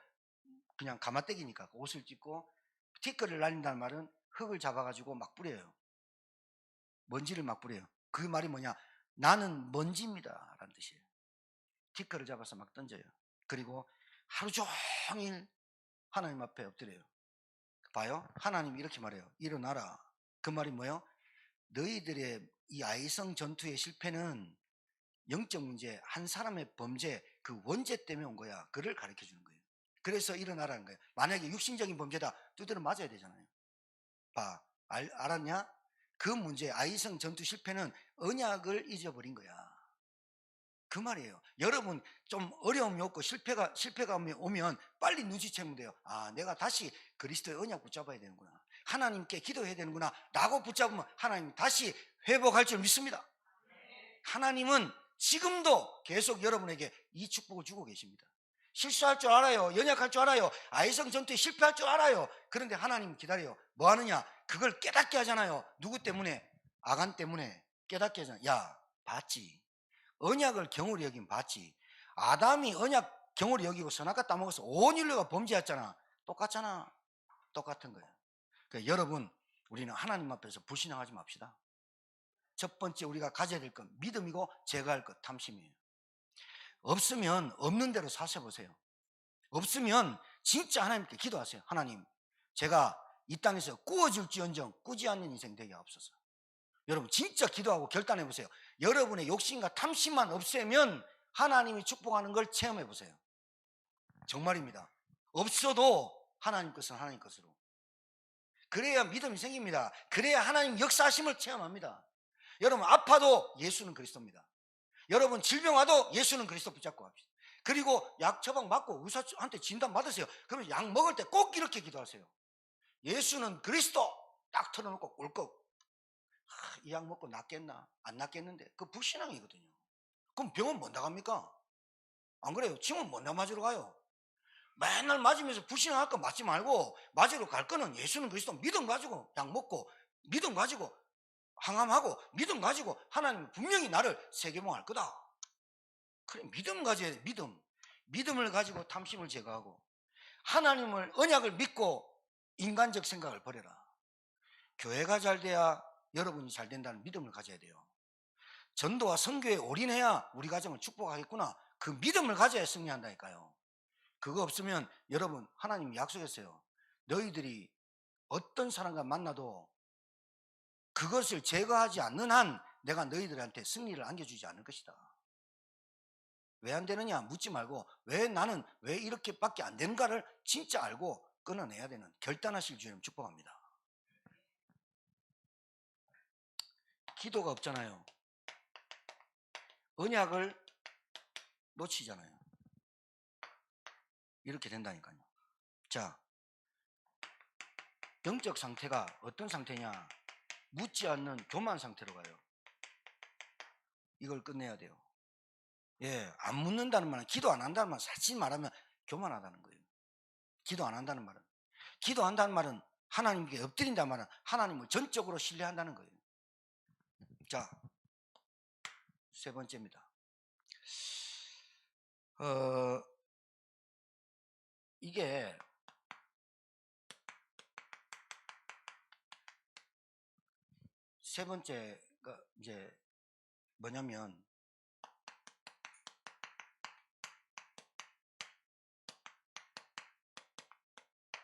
그냥 가마떼기니까 옷을 찢고, 티끌을 날린다는 말은 흙을 잡아가지고 막 뿌려요. 먼지를 막 뿌려요. 그 말이 뭐냐? 나는 먼지입니다 라는 뜻이에요. 티끌을 잡아서 막 던져요. 그리고 하루 종일 하나님 앞에 엎드려요. 봐요, 하나님 이렇게 말해요. 일어나라. 그 말이 뭐예요? 너희들의 이 아이성 전투의 실패는 영적 문제, 한 사람의 범죄, 그 원죄 때문에 온 거야. 그를 가르쳐 주는 거예요. 그래서 일어나라는 거예요. 만약에 육신적인 범죄다, 두드려 맞아야 되잖아요. 봐, 알았냐? 그 문제, 아이성 전투 실패는 언약을 잊어버린 거야. 그 말이에요. 여러분 좀 어려움이 없고 실패가 오면 빨리 눈치채면 돼요. 아, 내가 다시 그리스도의 언약 붙잡아야 되는구나, 하나님께 기도해야 되는구나 라고 붙잡으면 하나님 다시 회복할 줄 믿습니다. 하나님은 지금도 계속 여러분에게 이 축복을 주고 계십니다. 실수할 줄 알아요. 연약할 줄 알아요. 아이성 전투에 실패할 줄 알아요. 그런데 하나님 기다려요. 뭐 하느냐? 그걸 깨닫게 하잖아요. 누구 때문에? 아간 때문에 깨닫게 하잖아요. 야, 봤지? 언약을 경홀히 여긴 봤지? 아담이 언약 경홀히 여기고 선악과 따먹어서 온 인류가 범죄했잖아. 똑같잖아. 똑같은 거예요. 그러니까 여러분, 우리는 하나님 앞에서 불신앙하지 맙시다. 첫 번째 우리가 가져야 될 건 믿음이고, 제거할 것 탐심이에요. 없으면 없는 대로 사셔보세요. 없으면 진짜 하나님께 기도하세요. 하나님, 제가 이 땅에서 꾸어질지언정 꾸지 않는 인생 되게 하옵소서. 여러분 진짜 기도하고 결단해 보세요. 여러분의 욕심과 탐심만 없애면 하나님이 축복하는 걸 체험해 보세요. 정말입니다. 없어도 하나님 것은 하나님 것으로, 그래야 믿음이 생깁니다. 그래야 하나님 역사하심을 체험합니다. 여러분 아파도 예수는 그리스도입니다. 여러분 질병 와도 예수는 그리스도 붙잡고 합시다. 그리고 약 처방 맞고 의사한테 진단 받으세요. 그러면 약 먹을 때 꼭 이렇게 기도하세요. 예수는 그리스도 딱 털어놓고 꿀꺽, 이 약 먹고 낫겠나? 안 낫겠는데? 그 불신앙이거든요. 그럼 병원 못 나갑니까? 안 그래요? 침은 못 맞으러 가요. 맨날 맞으면서 불신앙할 거 맞지 말고 맞으러 갈 거는 예수는 그리스도 믿음 가지고 약 먹고, 믿음 가지고 항암하고, 믿음 가지고 하나님 분명히 나를 세계봉할 거다. 그래, 믿음 가져야 돼. 믿음을 가지고 탐심을 제거하고 하나님을, 언약을 믿고 인간적 생각을 버려라. 교회가 잘 돼야 여러분이 잘 된다는 믿음을 가져야 돼요. 전도와 선교에 올인해야 우리 가정을 축복하겠구나, 그 믿음을 가져야 승리한다니까요. 그거 없으면 여러분, 하나님이 약속했어요. 너희들이 어떤 사람과 만나도 그것을 제거하지 않는 한 내가 너희들한테 승리를 안겨주지 않을 것이다. 왜 안 되느냐 묻지 말고, 나는 왜 이렇게밖에 안 되는가를 진짜 알고 끊어내야 되는, 결단하실 주님 축복합니다. 기도가 없잖아요. 언약을 놓치잖아요. 이렇게 된다니까요. 자, 영적 상태가 어떤 상태냐? 묻지 않는 교만 상태로 가요. 이걸 끝내야 돼요. 예, 안 묻는다는 말은, 기도 안 한다는 말은, 사실 말하면 교만하다는 거예요. 기도 안 한다는 말은, 하나님께 엎드린다는 말은 하나님을 전적으로 신뢰한다는 거예요. 자, 세 번째입니다. 이게 세 번째가 이제 뭐냐면,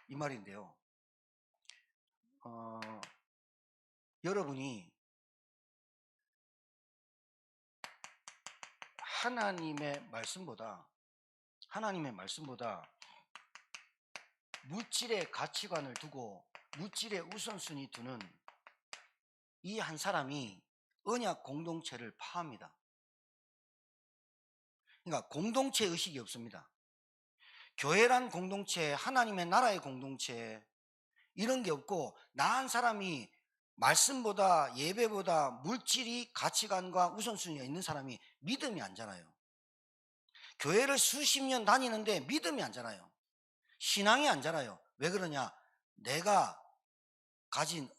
이 말인데요. 여러분이 하나님의 말씀보다 물질의 가치관을 두고 물질의 우선순위 두는 이 한 사람이 언약 공동체를 파합니다. 그러니까 공동체 의식이 없습니다. 교회란 공동체, 하나님의 나라의 공동체, 이런 게 없고 나 한 사람이 말씀보다 예배보다 물질이 가치관과 우선순위가 있는 사람이 믿음이 안 자라요. 교회를 수십 년 다니는데 믿음이 안 자라요. 신앙이 안 자라요. 왜 그러냐? 내가 가진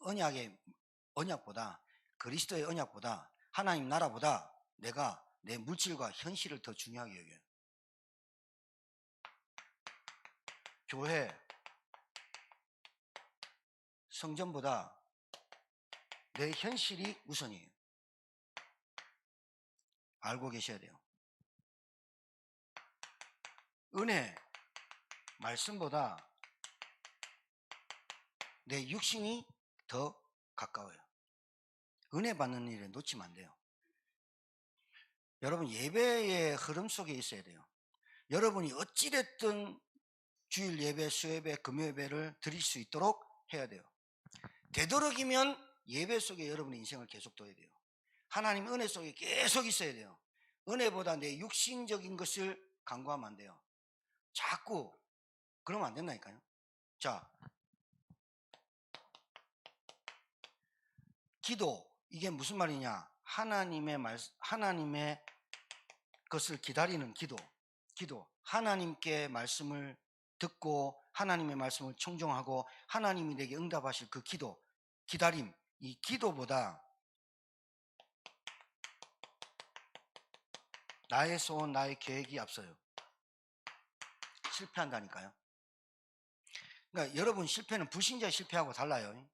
언약보다, 그리스도의 언약보다, 하나님 나라보다 내가 내 물질과 현실을 더 중요하게 여겨요. 교회, 성전보다 내 현실이 우선이에요. 알고 계셔야 돼요. 은혜, 말씀보다 내 육신이 더 가까워요. 은혜 받는 일에 놓치면 안 돼요. 여러분, 예배의 흐름 속에 있어야 돼요. 여러분이 어찌됐든 주일 예배, 수예배, 금요예배를 드릴 수 있도록 해야 돼요. 되도록이면 예배 속에 여러분의 인생을 계속 둬야 돼요. 하나님 은혜 속에 계속 있어야 돼요. 은혜보다 내 육신적인 것을 강구하면 안 돼요. 자꾸 그러면 안 된다니까요. 자, 기도, 이게 무슨 말이냐? 하나님의 것을 기다리는 기도. 하나님께 말씀을 듣고 하나님의 말씀을 청종하고 하나님이 내게 응답하실 그 기도, 기다림. 이 기도보다 나의 소원, 나의 계획이 앞서요. 실패한다니까요. 그러니까 여러분 실패는 불신자 실패하고 달라요.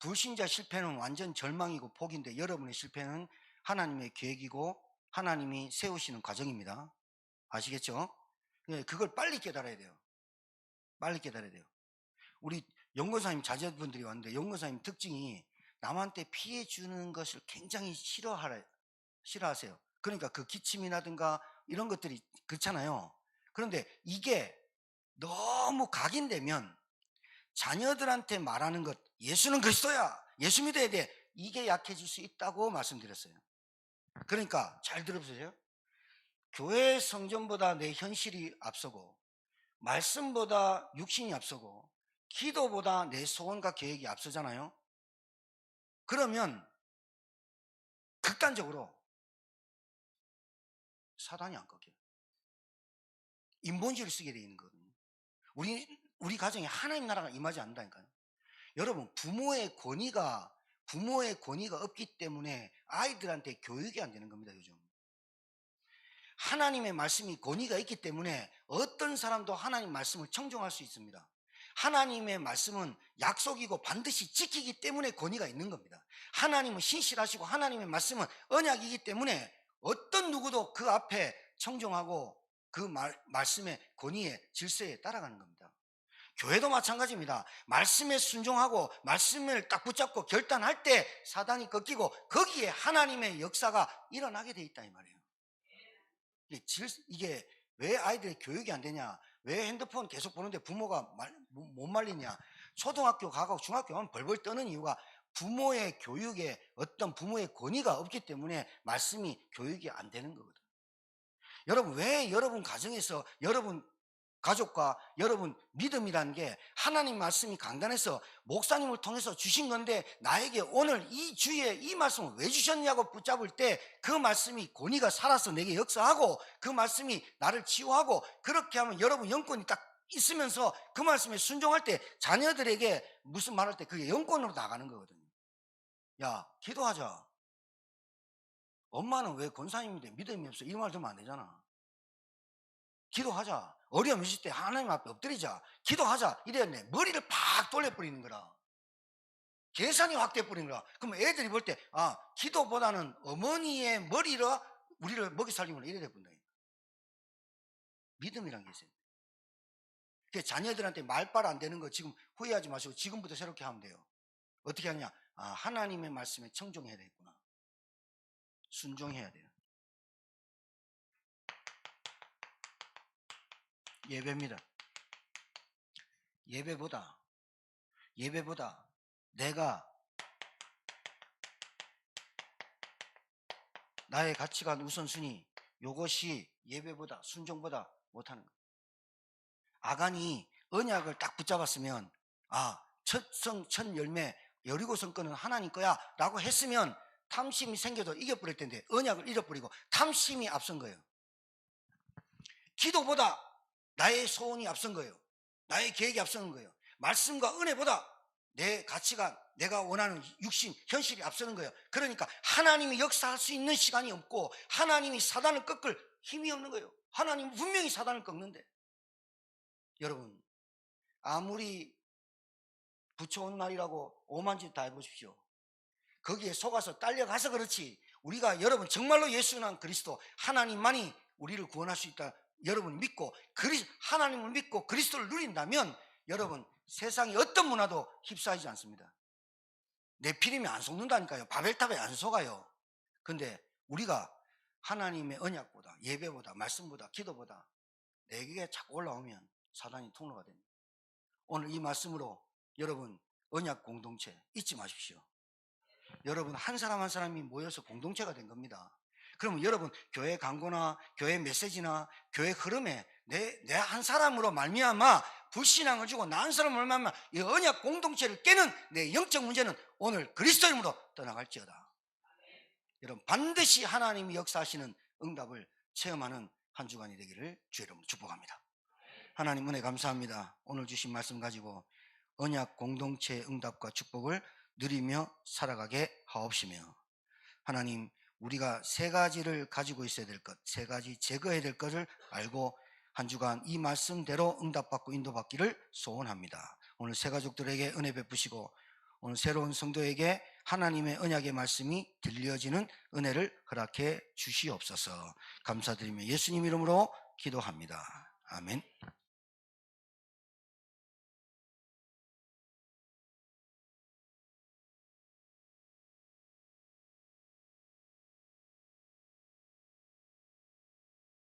불신자 실패는 완전 절망이고 포기인데 여러분의 실패는 하나님의 계획이고 하나님이 세우시는 과정입니다. 아시겠죠? 그걸 빨리 깨달아야 돼요. 빨리 깨달아야 돼요. 우리 연구사님 자제분들이 왔는데 연구사님 특징이 남한테 피해 주는 것을 굉장히 싫어하세요. 그러니까 그 기침이라든가 이런 것들이 그렇잖아요. 그런데 이게 너무 각인되면 자녀들한테 말하는 것, 예수는 그리스도야, 예수 믿어야 돼, 이게 약해질 수 있다고 말씀드렸어요. 그러니까 잘 들어보세요. 교회 성전보다 내 현실이 앞서고 말씀보다 육신이 앞서고 기도보다 내 소원과 계획이 앞서잖아요. 그러면 극단적으로 사단이 안 꺾여요. 인본주의를 쓰게 돼 있는 거거든요. 우리 가정에 하나님 나라가 임하지 않는다니까요. 여러분, 부모의 권위가 없기 때문에 아이들한테 교육이 안 되는 겁니다. 요즘 하나님의 말씀이 권위가 있기 때문에 어떤 사람도 하나님 말씀을 청종할 수 있습니다. 하나님의 말씀은 약속이고 반드시 지키기 때문에 권위가 있는 겁니다. 하나님은 신실하시고 하나님의 말씀은 언약이기 때문에 어떤 누구도 그 앞에 청종하고 그 말씀의 권위의 질서에 따라가는 겁니다. 교회도 마찬가지입니다. 말씀에 순종하고 말씀을 딱 붙잡고 결단할 때 사단이 꺾이고 거기에 하나님의 역사가 일어나게 돼 있다 이 말이에요. 이게 왜 아이들의 교육이 안 되냐? 왜 핸드폰 계속 보는데 부모가 못 말리냐? 초등학교 가고 중학교 가면 벌벌 떠는 이유가 부모의 교육에 어떤 부모의 권위가 없기 때문에 말씀이 교육이 안 되는 거거든요. 여러분, 왜 여러분 가정에서 여러분 가족과 여러분 믿음이라는 게 하나님 말씀이 강단해서 목사님을 통해서 주신 건데 나에게 오늘 이 주에 이 말씀을 왜 주셨냐고 붙잡을 때 그 말씀이 권위가 살아서 내게 역사하고 그 말씀이 나를 치유하고 그렇게 하면 여러분 영권이 딱 있으면서 그 말씀에 순종할 때 자녀들에게 무슨 말할 때 그게 영권으로 나가는 거거든요. 야, 기도하자. 엄마는 왜 권사님인데 믿음이 없어? 이 말 들으면 안 되잖아. 기도하자. 어려움 있을 때 하나님 앞에 엎드리자. 기도하자. 이랬네. 머리를 팍 돌려버리는 거라. 계산이 확 돼버리는 거라. 그럼 애들이 볼 때, 기도보다는 어머니의 머리로 우리를 먹이 살리면 이래 돼버린다. 믿음이란 게 있어요. 자녀들한테 말빨 안 되는 거 지금 후회하지 마시고 지금부터 새롭게 하면 돼요. 어떻게 하냐? 하나님의 말씀에 청종해야 되겠구나. 순종해야 돼요. 예배입니다. 예배보다 내가 나의 가치관 우선순위, 요것이 예배보다 순종보다 못하는 거예요. 아간이 언약을 딱 붙잡았으면 첫 열매 여리고 성권은 하나님 거야 라고 했으면 탐심이 생겨도 이겨버릴 텐데 언약을 잃어버리고 탐심이 앞선 거예요. 기도보다 나의 소원이 앞선 거예요. 나의 계획이 앞서는 거예요. 말씀과 은혜보다 내 가치관, 내가 원하는 육신, 현실이 앞서는 거예요. 그러니까 하나님이 역사할 수 있는 시간이 없고 하나님이 사단을 꺾을 힘이 없는 거예요. 하나님은 분명히 사단을 꺾는데, 여러분 아무리 부처온 날이라고 오만 짓 다 해보십시오. 거기에 속아서 딸려가서 그렇지, 우리가 여러분 정말로 예수는 그리스도 하나님만이 우리를 구원할 수 있다 여러분 믿고 하나님을 믿고 그리스도를 누린다면 여러분 세상의 어떤 문화도 휩싸이지 않습니다. 네피림이 안 속는다니까요. 바벨탑에 안 속아요. 근데 우리가 하나님의 언약보다 예배보다 말씀보다 기도보다 내게 자꾸 올라오면 사단이 통로가 됩니다. 오늘 이 말씀으로 여러분 언약 공동체 잊지 마십시오. 여러분 한 사람 한 사람이 모여서 공동체가 된 겁니다. 그러면 여러분 교회 강고나 교회 메시지나 교회 흐름에 내 한 사람으로 말미암아 불신앙을 주고 나 한 사람으로 말미암아 이 언약 공동체를 깨는 내 영적 문제는 오늘 그리스도 이름으로 떠나갈지어다. 여러분 반드시 하나님이 역사하시는 응답을 체험하는 한 주간이 되기를 주의 이름으로 축복합니다. 하나님 은혜 감사합니다. 오늘 주신 말씀 가지고 언약 공동체의 응답과 축복을 누리며 살아가게 하옵시며, 하나님 우리가 세 가지를 가지고 있어야 될 것, 세 가지 제거해야 될 것을 알고 한 주간 이 말씀대로 응답받고 인도받기를 소원합니다. 오늘 새 가족들에게 은혜 베푸시고 오늘 새로운 성도에게 하나님의 언약의 말씀이 들려지는 은혜를 허락해 주시옵소서. 감사드리며 예수님 이름으로 기도합니다. 아멘.